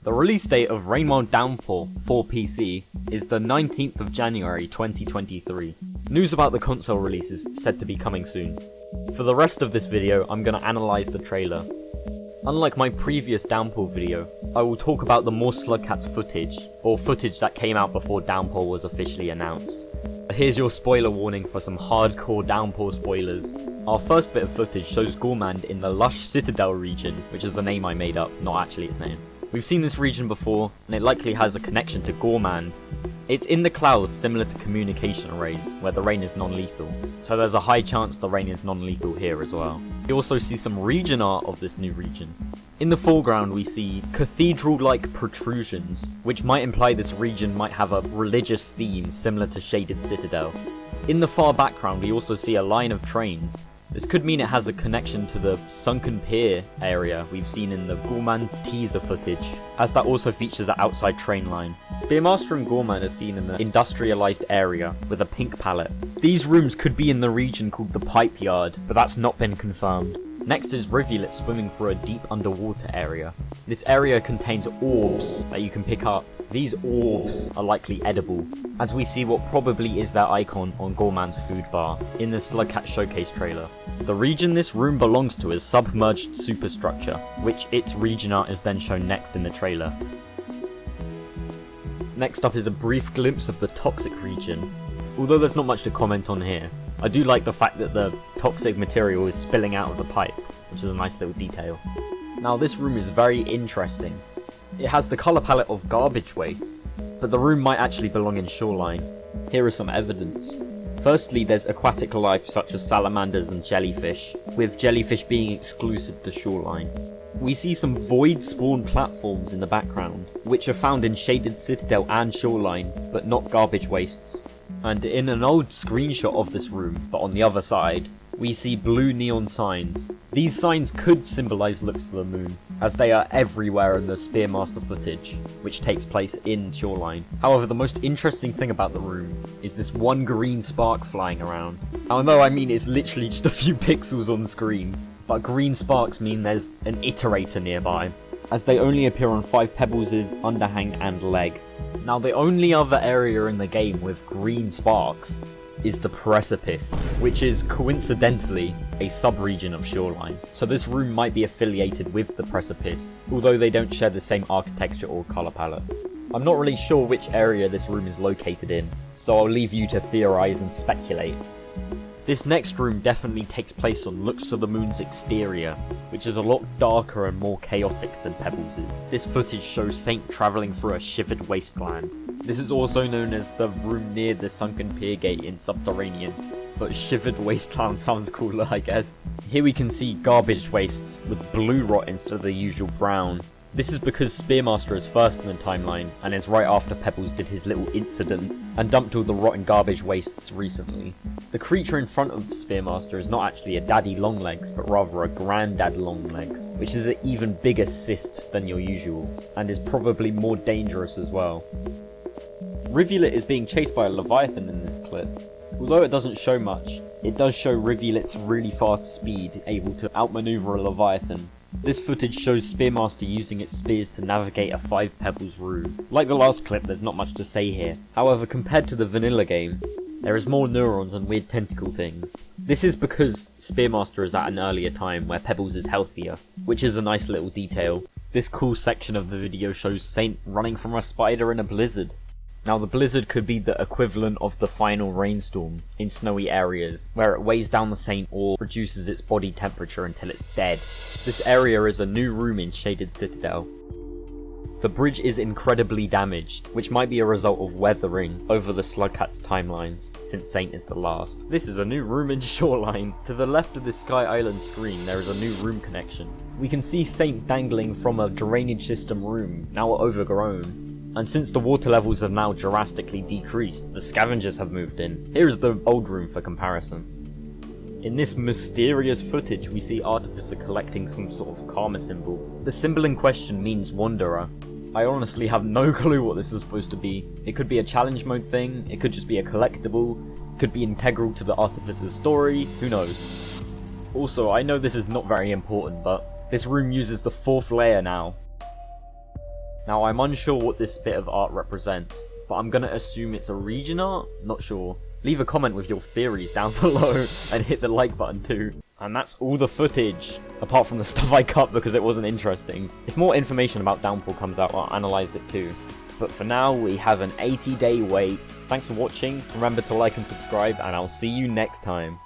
The release date of Rainbow Downpour for PC is the 19th of January 2023. News about the console release is said to be coming soon. For the rest of this video, I'm going to analyse the trailer. Unlike my previous Downpour video, I will talk about the more Slugcats footage, or footage that came out before Downpour was officially announced. Here's your spoiler warning for some hardcore Downpour spoilers. Our first bit of footage shows Gourmand in the lush Citadel region, which is the name I made up, not actually its name. We've seen this region before, and it likely has a connection to Gourmand. It's in the clouds similar to communication arrays, where the rain is non-lethal, so there's a high chance the rain is non-lethal here as well. You also see some region art of this new region. In the foreground we see cathedral-like protrusions, which might imply this region might have a religious theme similar to Shaded Citadel. In the far background we also see a line of trains. This could mean it has a connection to the sunken pier area we've seen in the Gourmand teaser footage, as that also features an outside train line. Spearmaster and Gourmand are seen in the industrialized area with a pink palette. These rooms could be in the region called the Pipe Yard, but that's not been confirmed. Next is Rivulet swimming through a deep underwater area. This area contains orbs that you can pick up. These orbs are likely edible, as we see what probably is their icon on Gourmand's food bar in the Slugcat showcase trailer. The region this room belongs to is submerged superstructure, which its region art is then shown next in the trailer. Next up is a brief glimpse of the toxic region. Although there's not much to comment on here, I do like the fact that the toxic material is spilling out of the pipe, which is a nice little detail. Now this room is very interesting. It has the colour palette of garbage wastes, but the room might actually belong in Shoreline. Here is some evidence. Firstly, there's aquatic life such as salamanders and jellyfish, with jellyfish being exclusive to Shoreline. We see some void spawn platforms in the background, which are found in Shaded Citadel and Shoreline, but not garbage wastes. And in an old screenshot of this room, but on the other side, we see blue neon signs. These signs could symbolise looks to the moon, as they are everywhere in the Spearmaster footage, which takes place in Shoreline. However, the most interesting thing about the room is this one green spark flying around. I know, I mean it's literally just a few pixels on the screen, but green sparks mean there's an iterator nearby, as they only appear on 5 Pebbles' underhang and leg. Now the only other area in the game with green sparks is the precipice, which is coincidentally a sub-region of Shoreline. So this room might be affiliated with the precipice, although they don't share the same architecture or colour palette. I'm not really sure which area this room is located in, so I'll leave you to theorise and speculate. This next room definitely takes place on Looks to the Moon's exterior, which is a lot darker and more chaotic than Pebbles'. This footage shows Saint travelling through a shivered wasteland. This is also known as the room near the sunken pier gate in Subterranean, but shivered wasteland sounds cooler, I guess. Here we can see garbage wastes with blue rot instead of the usual brown. This is because Spearmaster is first in the timeline, and is right after Pebbles did his little incident and dumped all the rotten garbage wastes recently. The creature in front of Spearmaster is not actually a daddy longlegs, but rather a granddad longlegs, which is an even bigger cyst than your usual, and is probably more dangerous as well. Rivulet is being chased by a Leviathan in this clip. Although it doesn't show much, it does show Rivulet's really fast speed, able to outmaneuver a Leviathan. This footage shows Spearmaster using its spears to navigate a 5 Pebbles room. Like the last clip, there's not much to say here. However, compared to the vanilla game, there is more neurons and weird tentacle things. This is because Spearmaster is at an earlier time where Pebbles is healthier, which is a nice little detail. This cool section of the video shows Saint running from a spider in a blizzard. Now the blizzard could be the equivalent of the final rainstorm in snowy areas, where it weighs down the Saint or reduces its body temperature until it's dead. This area is a new room in Shaded Citadel. The bridge is incredibly damaged, which might be a result of weathering over the Slugcats timelines, since Saint is the last. This is a new room in Shoreline. To the left of the Sky Island screen there is a new room connection. We can see Saint dangling from a drainage system room, now overgrown. And since the water levels have now drastically decreased, the scavengers have moved in. Here is the old room for comparison. In this mysterious footage we see Artificer collecting some sort of karma symbol. The symbol in question means Wanderer. I honestly have no clue what this is supposed to be. It could be a challenge mode thing, it could just be a collectible, it could be integral to the Artificer's story, who knows. Also, I know this is not very important, but this room uses the 4th layer now. Now I'm unsure what this bit of art represents, but I'm gonna assume it's a region art? Not sure. Leave a comment with your theories down below, and hit the like button too. And that's all the footage, apart from the stuff I cut because it wasn't interesting. If more information about Downpour comes out, I'll analyze it too. But for now, we have an 80-day wait. Thanks for watching, remember to like and subscribe, and I'll see you next time.